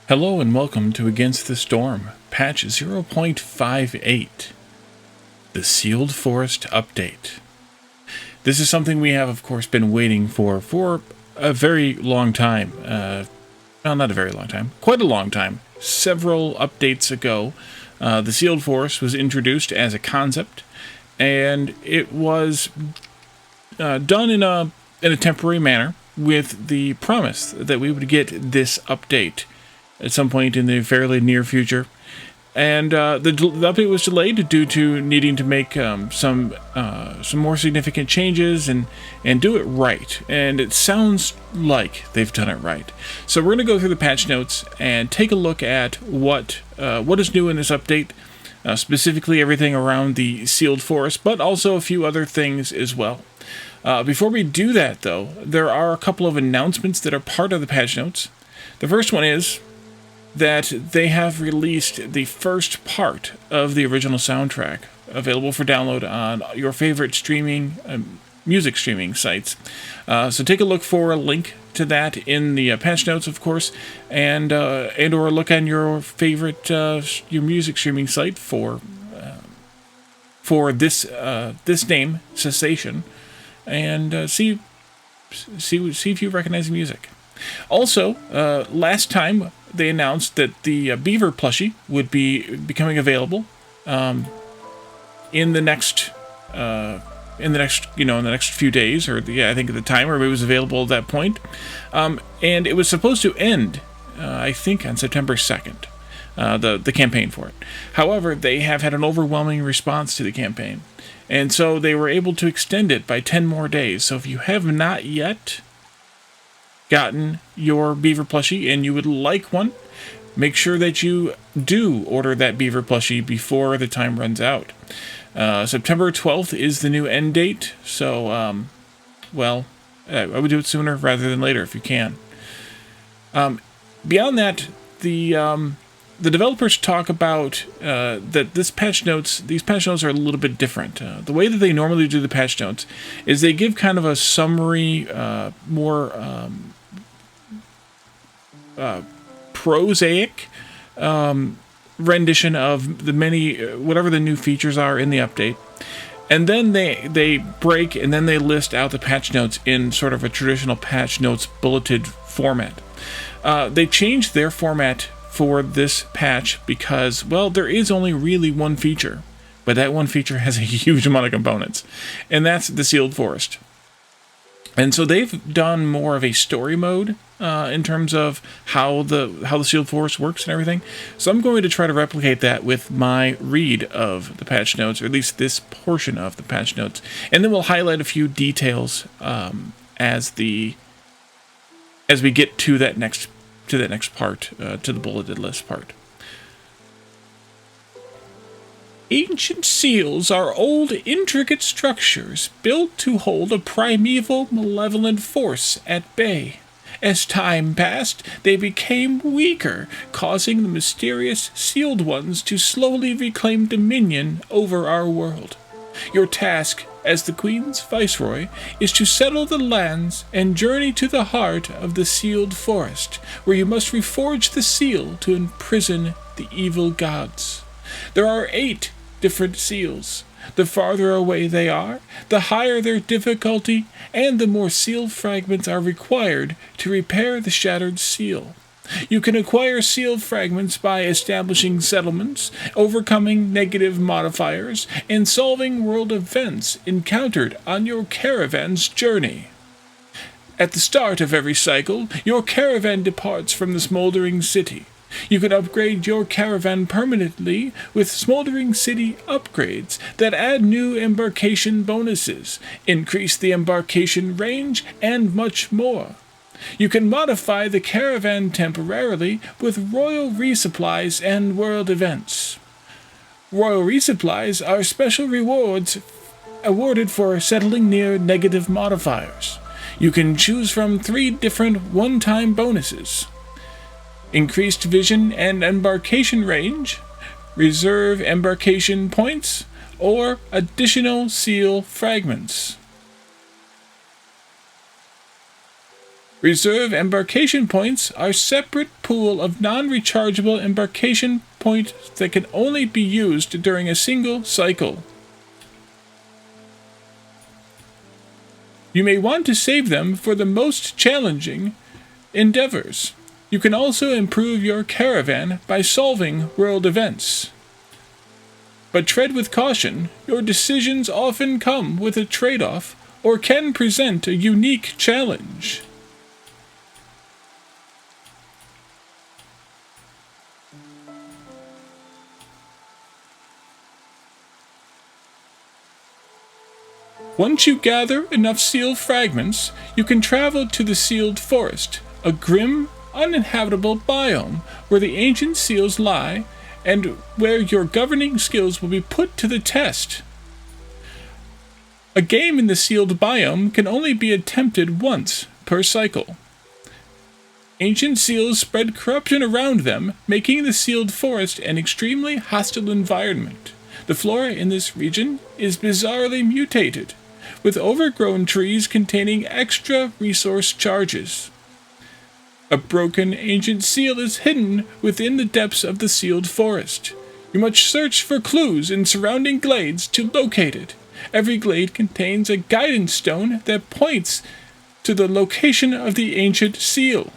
Hello and welcome to Against the Storm, patch 0.58, the Sealed Forest Update. This is something we have, of course, been waiting for a very long time. Well, not a very long time, quite a long time. Several updates ago, the Sealed Forest was introduced as a concept, and it was done in a temporary manner with the promise that we would get this update at some point in the fairly near future. And the update was delayed due to needing to make some more significant changes and do it right. And it sounds like they've done it right. So we're going to go through the patch notes and take a look at what is new in this update, specifically everything around the Sealed Forest, but also a few other things as well. Before we do that, though, there are a couple of announcements that are part of the patch notes. The first one is that they have released the first part of the original soundtrack, available for download on your favorite music streaming sites. So take a look for a link to that in the patch notes, of course, and or look on your favorite your music streaming site for this name, Cessation, and see if you recognize the music. Also, last time they announced that the Beaver Plushie would be becoming available in the next few days, or I think at the time, or it was available at that point, and it was supposed to end, I think, on September 2nd. The campaign for it. However, they have had an overwhelming response to the campaign, and so they were able to extend it by 10 more days. So if you have not yet gotten your Beaver Plushie and you would like one, make sure that you do order that Beaver Plushie before the time runs out. September 12th is the new end date, so, I would do it sooner rather than later if you can. Beyond that, the developers talk about that these patch notes are a little bit different. The way that they normally do the patch notes is they give kind of a summary, more prosaic rendition of the many, whatever the new features are in the update. And then they break and then they list out the patch notes in sort of a traditional patch notes bulleted format. They changed their format for this patch because, well, there is only really one feature, but that one feature has a huge amount of components, and that's the Sealed Forest. And so they've done more of a story mode in terms of how the Sealed Forest works and everything. So I'm going to try to replicate that with my read of the patch notes, or at least this portion of the patch notes, and then we'll highlight a few details as we get to that next part, to the bulleted list part. Ancient seals are old, intricate structures built to hold a primeval, malevolent force at bay. As time passed, they became weaker, causing the mysterious sealed ones to slowly reclaim dominion over our world. Your task as the Queen's Viceroy is to settle the lands and journey to the heart of the Sealed Forest, where you must reforge the seal to imprison the evil gods. There are 8 different seals. The farther away they are, the higher their difficulty, and the more seal fragments are required to repair the shattered seal. You can acquire seal fragments by establishing settlements, overcoming negative modifiers, and solving world events encountered on your caravan's journey. At the start of every cycle, your caravan departs from the smoldering city. You can upgrade your caravan permanently with Smoldering City upgrades that add new embarkation bonuses, increase the embarkation range, and much more. You can modify the caravan temporarily with royal resupplies and world events. Royal resupplies are special rewards awarded for settling near negative modifiers. You can choose from 3 different one-time bonuses: increased vision and embarkation range, reserve embarkation points, or additional seal fragments. Reserve embarkation points are a separate pool of non-rechargeable embarkation points that can only be used during a single cycle. You may want to save them for the most challenging endeavors. You can also improve your caravan by solving world events. But tread with caution. Your decisions often come with a trade-off or can present a unique challenge. Once you gather enough seal fragments, you can travel to the sealed forest, a grim, uninhabitable biome where the ancient seals lie and where your governing skills will be put to the test. A game in the sealed biome can only be attempted once per cycle. Ancient seals spread corruption around them, making the sealed forest an extremely hostile environment. The flora in this region is bizarrely mutated, with overgrown trees containing extra resource charges. A broken ancient seal is hidden within the depths of the sealed forest. You must search for clues in surrounding glades to locate it. Every glade contains a guidance stone that points to the location of the ancient seal.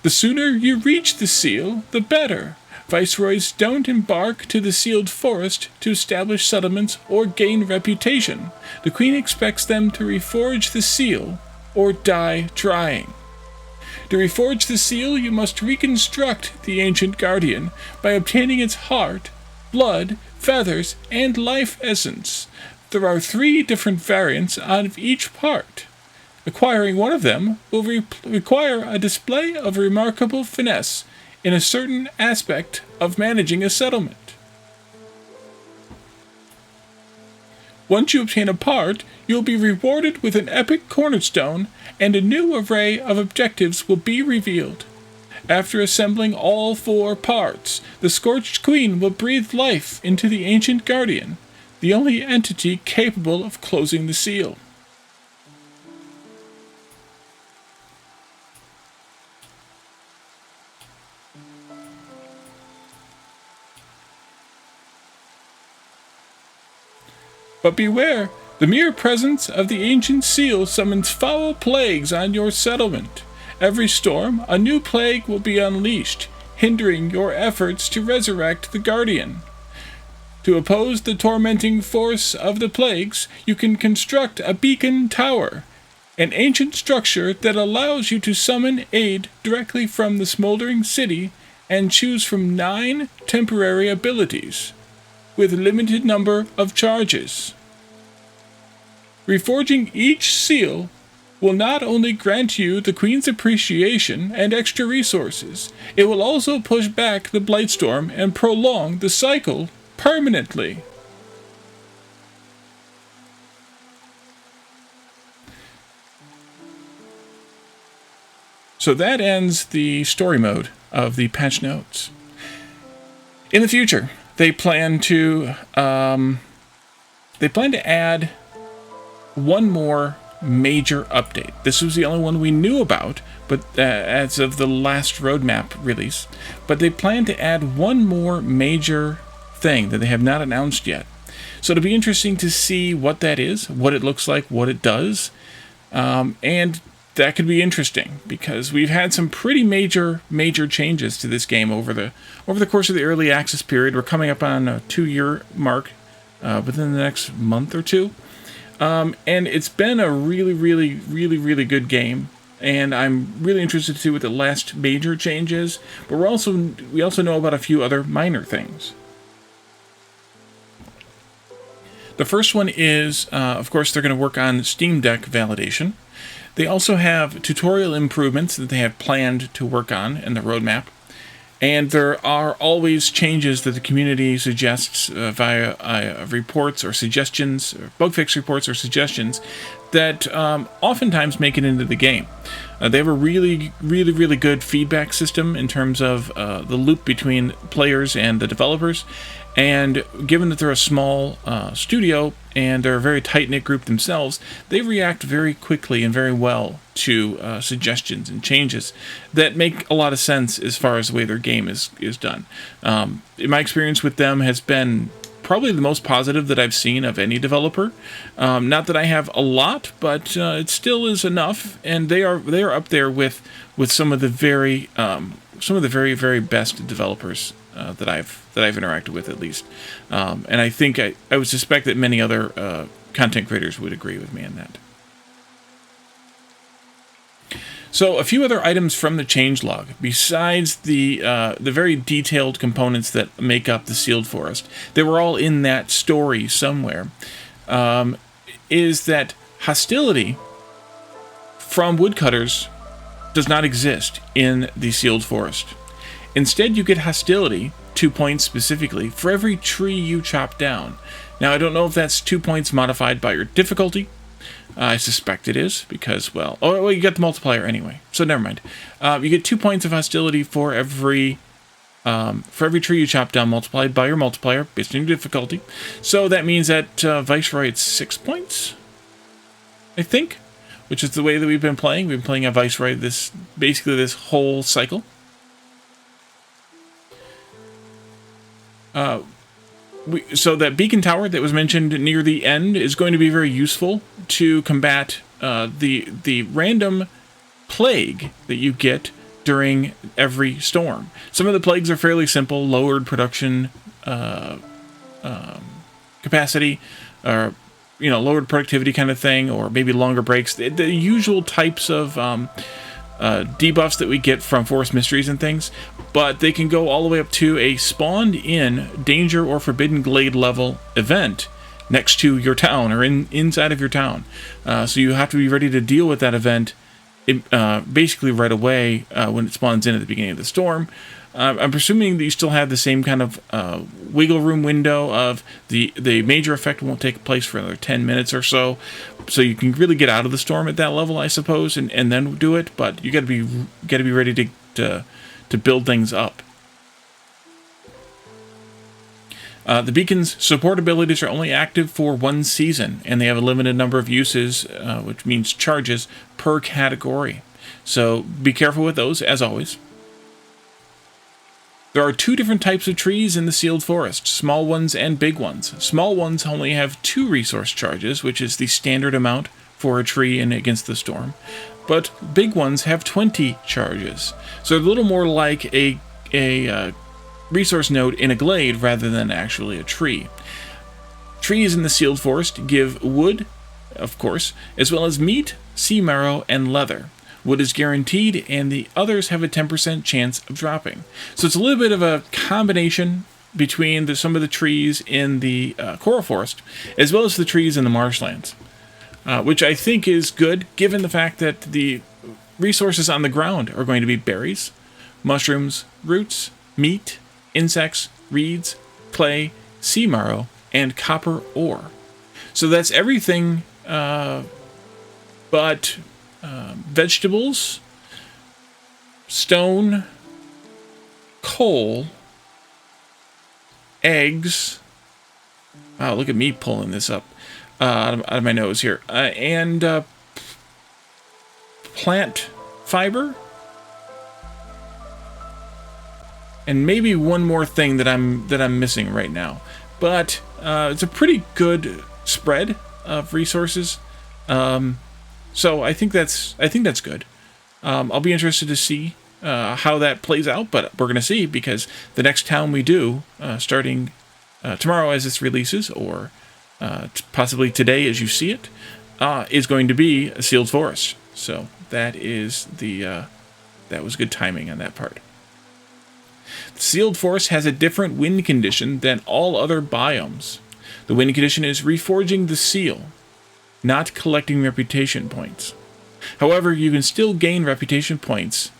The sooner you reach the seal, the better. Viceroys don't embark to the sealed forest to establish settlements or gain reputation. The Queen expects them to reforge the seal or die trying. To reforge the seal, you must reconstruct the ancient guardian by obtaining its heart, blood, feathers, and life essence. There are 3 different variants of each part. Acquiring one of them will require a display of remarkable finesse in a certain aspect of managing a settlement. Once you obtain a part, you'll be rewarded with an epic cornerstone, and a new array of objectives will be revealed. After assembling all 4 parts, the Scorched Queen will breathe life into the Ancient Guardian, the only entity capable of closing the seal. But beware, the mere presence of the ancient seal summons foul plagues on your settlement. Every storm, a new plague will be unleashed, hindering your efforts to resurrect the guardian. To oppose the tormenting force of the plagues, you can construct a beacon tower, an ancient structure that allows you to summon aid directly from the smoldering city and choose from 9 temporary abilities, with a limited number of charges. Reforging each seal will not only grant you the Queen's appreciation and extra resources, it will also push back the Blightstorm and prolong the cycle permanently. So that ends the story mode of the patch notes. In the future, they plan to add one more major update. This was the only one we knew about, but as of the last roadmap release. But they plan to add one more major thing that they have not announced yet. So it'll be interesting to see what that is, what it looks like, what it does, and that could be interesting because we've had some pretty major changes to this game over the course of the early access period. We're coming up on a 2-year mark within the next month or two. And it's been a really good game, and I'm really interested to see what the last major change is, but we also know about a few other minor things. The first one is, of course, they're going to work on Steam Deck validation. They also have tutorial improvements that they have planned to work on in the roadmap. And there are always changes that the community suggests via reports or suggestions, or bug fix reports or suggestions that oftentimes make it into the game. They have a really good feedback system in terms of the loop between players and the developers. And given that they're a small studio and they're a very tight-knit group themselves, they react very quickly and very well to suggestions and changes that make a lot of sense as far as the way their game is done. My experience with them has been probably the most positive that I've seen of any developer. Not that I have a lot, but it still is enough, and they are up there with some of the very very best developers that I've interacted with, at least. And I think I would suspect that many other content creators would agree with me on that. So a few other items from the changelog, besides the very detailed components that make up the sealed forest, they were all in that story somewhere, is that hostility from woodcutters does not exist in the sealed forest. Instead, you get hostility, 2 points specifically, for every tree you chop down. Now, I don't know if that's 2 points modified by your difficulty. I suspect it is, because, well, you get the multiplier anyway, so never mind. You get 2 points of hostility for every tree you chop down, multiplied by your multiplier, based on your difficulty. So that means that Viceroy, it's 6 points, I think, which is the way that we've been playing. We've been playing a Viceroy basically this whole cycle. So that beacon tower that was mentioned near the end is going to be very useful to combat the random plague that you get during every storm. Some of the plagues are fairly simple, lowered production capacity, or lowered productivity kind of thing, or maybe longer breaks. The usual types of debuffs that we get from Forest Mysteries and things, but they can go all the way up to a spawned-in Danger or Forbidden Glade level event next to your town, or inside of your town. So you have to be ready to deal with that event basically right away when it spawns in at the beginning of the storm. I'm presuming that you still have the same kind of wiggle room window of the major effect won't take place for another 10 minutes or so. So you can really get out of the storm at that level, I suppose, and then do it. But you got to be ready to build things up. The beacon's support abilities are only active for 1 season, and they have a limited number of uses, which means charges per category. So be careful with those, as always. There are 2 different types of trees in the sealed forest, small ones and big ones. Small ones only have 2 resource charges, which is the standard amount for a tree and against the storm. But big ones have 20 charges. So they're a little more like a resource node in a glade rather than actually a tree. Trees in the sealed forest give wood, of course, as well as meat, sea marrow, and leather. Wood is guaranteed, and the others have a 10% chance of dropping. So it's a little bit of a combination between some of the trees in the coral forest, as well as the trees in the marshlands, which I think is good, given the fact that the resources on the ground are going to be berries, mushrooms, roots, meat, insects, reeds, clay, sea marrow, and copper ore. So that's everything but vegetables, stone, coal, eggs. Wow, look at me pulling this up out of my nose here. And plant fiber. And maybe one more thing that I'm missing right now. But it's a pretty good spread of resources. So I think that's good. I'll be interested to see how that plays out, but we're going to see, because the next town we do, starting tomorrow as this releases, or possibly today as you see it, is going to be a sealed forest. So that is that was good timing on that part. The sealed forest has a different wind condition than all other biomes. The wind condition is reforging the seal, not collecting reputation points. However, you can still gain reputation points,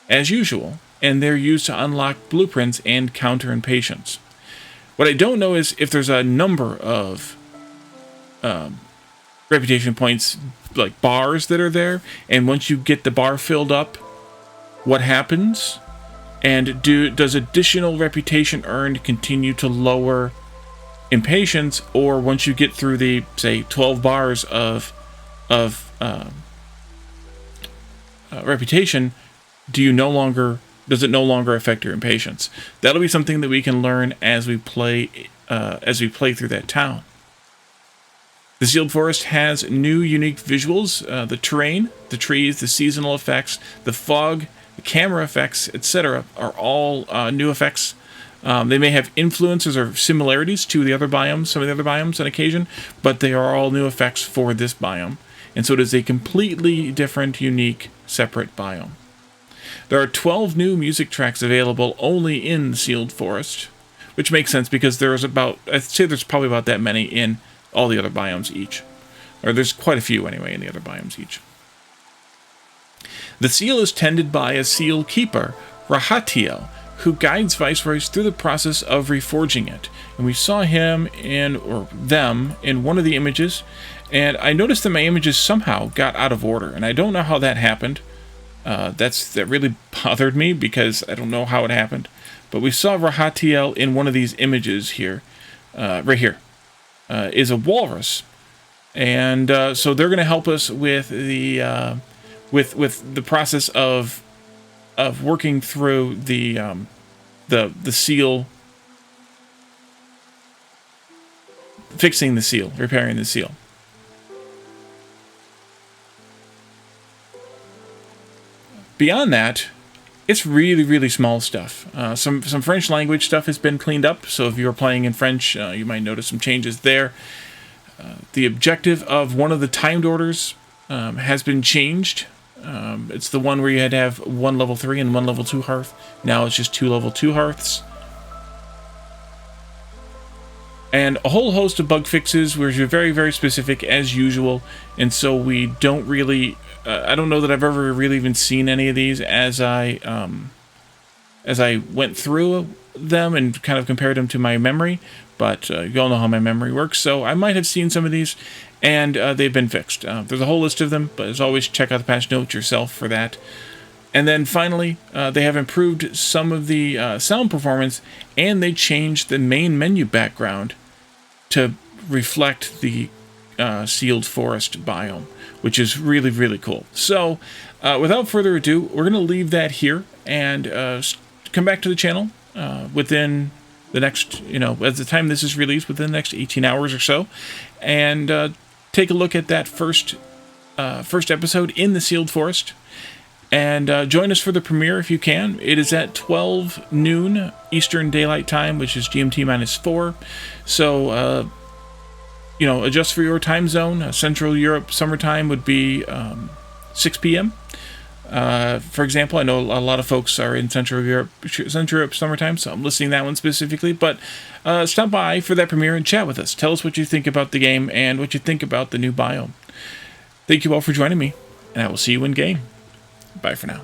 as usual, and they're used to unlock blueprints and counter impatience. What I don't know is if there's a number of reputation points, like bars that are there, and once you get the bar filled up, what happens? And does additional reputation earned continue to lower impatience, or once you get through the, say, 12 bars of reputation, does it no longer affect your impatience? That'll be something that we can learn as we play through that town. The Sealed Forest has new unique visuals. The terrain, the trees, the seasonal effects, the fog, the camera effects, etc. are all new effects. They may have influences or similarities to the other biomes, some of the other biomes on occasion, but they are all new effects for this biome. And so it is a completely different, unique, separate biome. There are 12 new music tracks available only in the Sealed Forest, which makes sense because I'd say there's probably about that many in all the other biomes each. Or there's quite a few anyway in the other biomes each. The seal is tended by a seal keeper, Rahatiel, who guides viceroys through the process of reforging it. And we saw him them in one of the images, and I noticed that my images somehow got out of order, and I don't know how that happened. That really bothered me because I don't know how it happened. But we saw Rahatiel in one of these images here, right here, is a walrus, and so they're going to help us with the with the process of working through the seal, fixing the seal, repairing the seal. Beyond that, it's really, really small stuff. Some French language stuff has been cleaned up, so if you're playing in French, you might notice some changes there. The objective of one of the timed orders has been changed. It's the one where you had to have one level 3 and one level 2 hearth. Now it's just 2 level 2 hearths. And a whole host of bug fixes where you're very, very specific as usual, and so we don't really... I don't know that I've ever really even seen any of these as I went through them and kind of compared them to my memory, but you all know how my memory works, so I might have seen some of these, and they've been fixed. There's a whole list of them, but as always, check out the patch notes yourself for that. And then finally, they have improved some of the sound performance, and they changed the main menu background to reflect the Sealed Forest biome, which is really, really cool. So, without further ado, we're going to leave that here and come back to the channel within the next, at the time this is released, within the next 18 hours or so, and take a look at that first episode in the Sealed Forest. And join us for the premiere if you can. It is at 12 noon Eastern Daylight Time, which is GMT -4. So, adjust for your time zone. Central Europe summertime would be 6 p.m. For example, I know a lot of folks are in Central Europe summertime, so I'm listing that one specifically. But stop by for that premiere and chat with us. Tell us what you think about the game and what you think about the new biome. Thank you all for joining me, and I will see you in game. Bye for now.